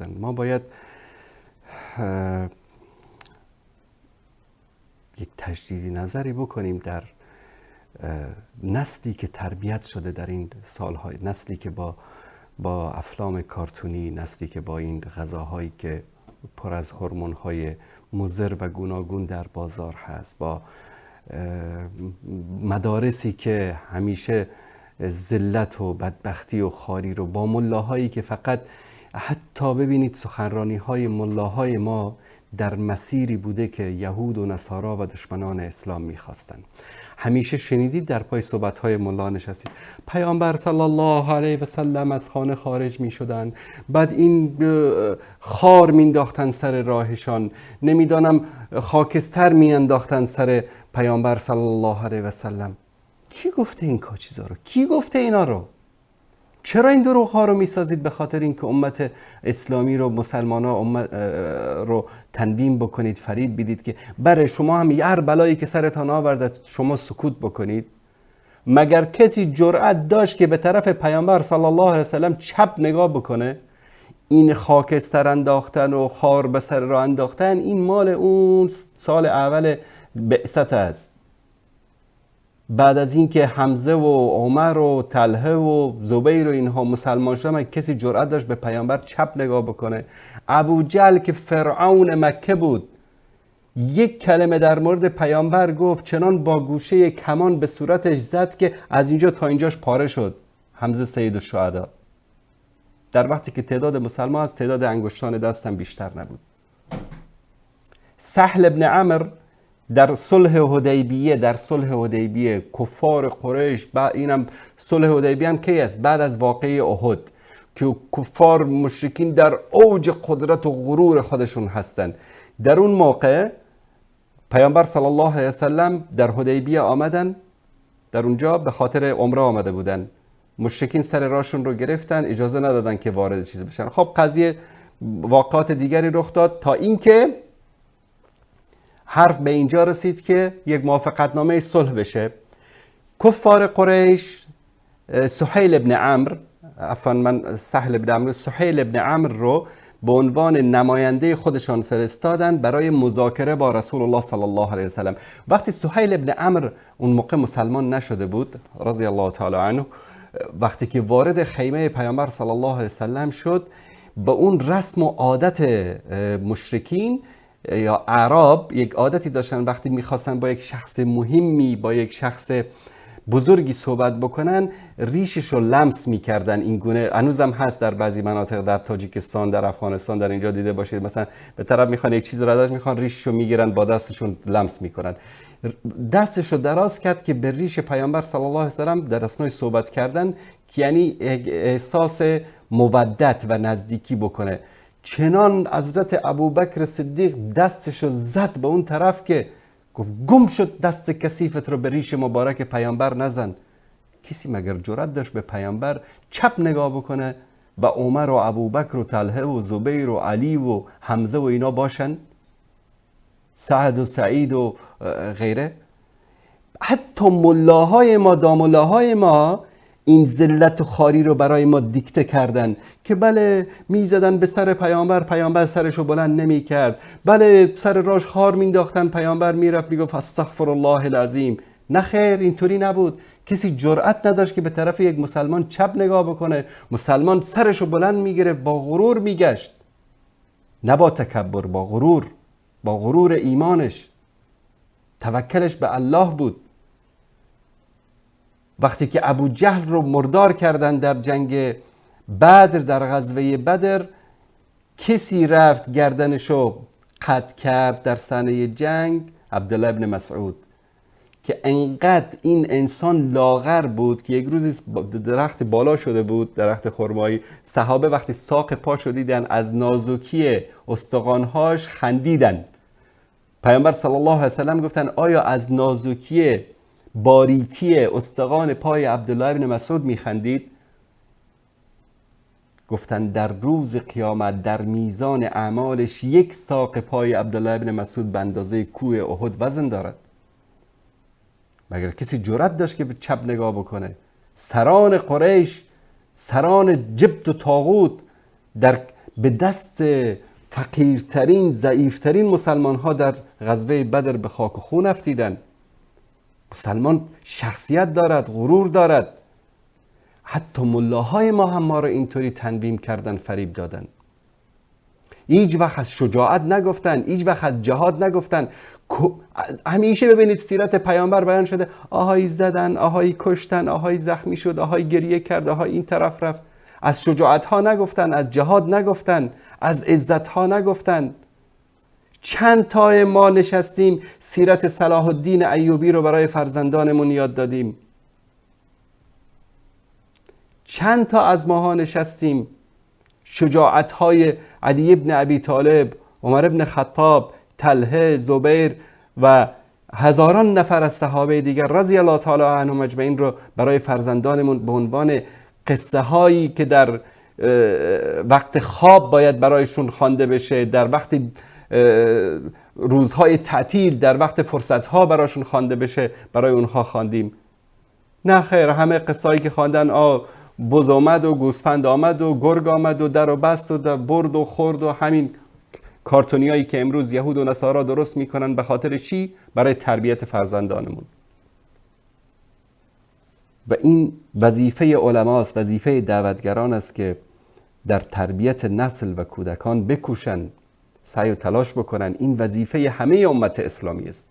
ما باید یک تجدید نظری بکنیم در نسلی که تربیت شده در این سالهای، نسلی که با افلام کارتونی، نسلی که با این غذاهایی که پر از هورمون‌های مضر و گوناگون در بازار هست، با مدارسی که همیشه ذلت و بدبختی و خاری رو، با ملاهایی که فقط حتی ببینید سخنرانی‌های ملاهای ما در مسیری بوده که یهود و نصارا و دشمنان اسلام می‌خواستند. همیشه شنیدید در پای صحبت‌های ملا نشستید پیامبر صلی الله علیه و سلم از خانه خارج می‌شدند، بعد این خار می‌انداختن سر راهشان، نمیدانم خاکستر می‌انداختن سر پیامبر صلی الله علیه و سلم. کی گفته این چیزا رو؟ کی گفته اینا رو؟ چرا این دروغ‌ها رو میسازید به خاطر اینکه امت اسلامی رو، مسلمان‌ها رو تنویم بکنید، فریب بدید که بره شما هم هر بلایی که سرتان آورده شما سکوت بکنید؟ مگر کسی جرأت داشت که به طرف پیامبر صلی الله علیه و سلم چپ نگاه بکنه؟ این خاکستر انداختن و خار به سر را انداختن این مال اون سال اول بعثت است. بعد از اینکه حمزه و عمر و طلحه و زبیر و اینها مسلمان شدن، کسی جرأت داشت به پیامبر چپ نگاه بکنه؟ ابو جهل که فرعون مکه بود یک کلمه در مورد پیامبر گفت، چنان با گوشه کمان به صورتش زد که از اینجا تا اینجاش پاره شد. حمزه سید الشهدا، در وقتی که تعداد مسلمان از تعداد انگشتان دستم بیشتر نبود. سهل ابن عمرو در صلح حدیبیه کفار قریش، اینم صلح حدیبیه هم کی است؟ بعد از واقعه احد که کفار مشرکین در اوج قدرت و غرور خودشون هستن. در اون موقع پیامبر صلی الله علیه و سلم در حدیبیه آمدن، در اونجا به خاطر عمره آمده بودن. مشرکین سر راهشون رو گرفتن، اجازه ندادن که وارد چیز بشن. خب قضیه واقعات دیگری رخ داد تا اینکه حرف به اینجا رسید که یک موافقتنامه صلح بشه. کفار قریش سهیل ابن عمرو رو به عنوان نماینده خودشان فرستادن برای مذاکره با رسول الله صلی الله علیه و سلم. وقتی سهیل ابن عمرو اون موقع مسلمان نشده بود رضی الله تعالی عنه، وقتی که وارد خیمه پیامبر صلی الله علیه و سلم شد، به اون رسم و عادت مشرکین یا اعراب یک عادتی داشتن، وقتی میخواستن با یک شخص مهمی، با یک شخص بزرگی صحبت بکنن، ریشش رو لمس میکردن. این گونه هنوزم هست در بعضی مناطق، در تاجیکستان، در افغانستان، در اینجا دیده باشید، مثلا به طرف میخوان یک چیز رو ازش میخوان، ریشش رو میگیرن، با دستشون لمس میکنن. دستش رو دراز کرد که به ریش پیامبر صلی الله علیه و سلم در اثنای صحبت کردن که یعنی احساس مودت و نزدیکی بکنه. چنان حضرت ابوبکر صدیق دستشو زد به اون طرف که گفت گم شد دست کثیفت رو به ریش مبارک پیامبر نزن. کسی مگر جرأت داشت به پیامبر چپ نگاه بکنه و عمر و ابوبکر و طلحه و زبیر و علی و حمزه و اینا باشن، سعد و سعید و غیره؟ حتی ملاهای ما، داملاهای ما این ذلت و خاری رو برای ما دیکته کردن که بله میزدن به سر پیامبر سرشو بلند نمی کرد، بله سر راش خار مینداختن، پیامبر میرفت میگفت استغفر الله العظیم. نه خیر، اینطوری نبود. کسی جرأت نداشت که به طرف یک مسلمان چپ نگاه بکنه. مسلمان سرشو بلند میگرفت، با غرور میگشت، نه با تکبر، با غرور ایمانش. توکلش به الله بود. وقتی که ابو جهل رو مردار کردن در جنگ بدر، در غزوه بدر، کسی رفت گردنشو قطع کرد در صحنه جنگ؟ عبدالله ابن مسعود، که انقدر این انسان لاغر بود که یک روزی درخت بالا شده بود، درخت خرمایی، صحابه وقتی ساق پاشو دیدن از نازکی استخوان‌هاش خندیدن. پیامبر صلی الله علیه و سلم گفتن آیا از نازکی باریکی استخوان پای عبدالله ابن مسعود میخندید؟ گفتن در روز قیامت در میزان اعمالش یک ساق پای عبدالله ابن مسعود به اندازه کوه احد وزن دارد. مگر کسی جرأت داشت که به چپ نگاه بکنه؟ سران قریش، سران جبت و طاغوت در به دست فقیرترین ضعیفترین مسلمان ها در غزوه بدر به خاک و خون افتیدن. مسلمان شخصیت دارد، غرور دارد. حتی ملاهای ما را اینطوری تنویم کردن، فریب دادن. هیچ وقت از شجاعت نگفتن، هیچ وقت از جهاد نگفتن. همیشه ببینید سیرت پیامبر بیان شده، آهایی زدن، آهایی کشتن، آهایی زخمی شد، آهایی گریه کرد، آهایی این طرف رفت. از شجاعت ها نگفتن، از جهاد نگفتن، از عزت ها نگفتن. چند تا ما نشستیم سیرت صلاح الدین ایوبی رو برای فرزندانمون یاد دادیم. چند تا از ماها نشستیم شجاعت های علی ابن ابی طالب، عمر ابن خطاب، طلحه، زبیر و هزاران نفر از صحابه دیگر رضی الله تعالی عنهم اجمعین رو برای فرزندانمون به عنوان قصه هایی که در وقت خواب باید برایشون خوانده بشه، در وقت روزهای تعطیل، در وقت فرصت ها برایشون خوانده بشه، برای اونها خواندیم. نه خیر، همه قصه‌ای که خواندن بز آمد و گوسفند آمد و گرگ آمد و در و بست و برد و خورد و همین کارتونیایی که امروز یهود و نصارا درست میکنن. به خاطر چی؟ برای تربیت فرزندانمون. و این وظیفه علماست، وظیفه دعوتگران است که در تربیت نسل و کودکان بکوشن، سعی و تلاش بکنن. این وظیفه همه امت اسلامی است.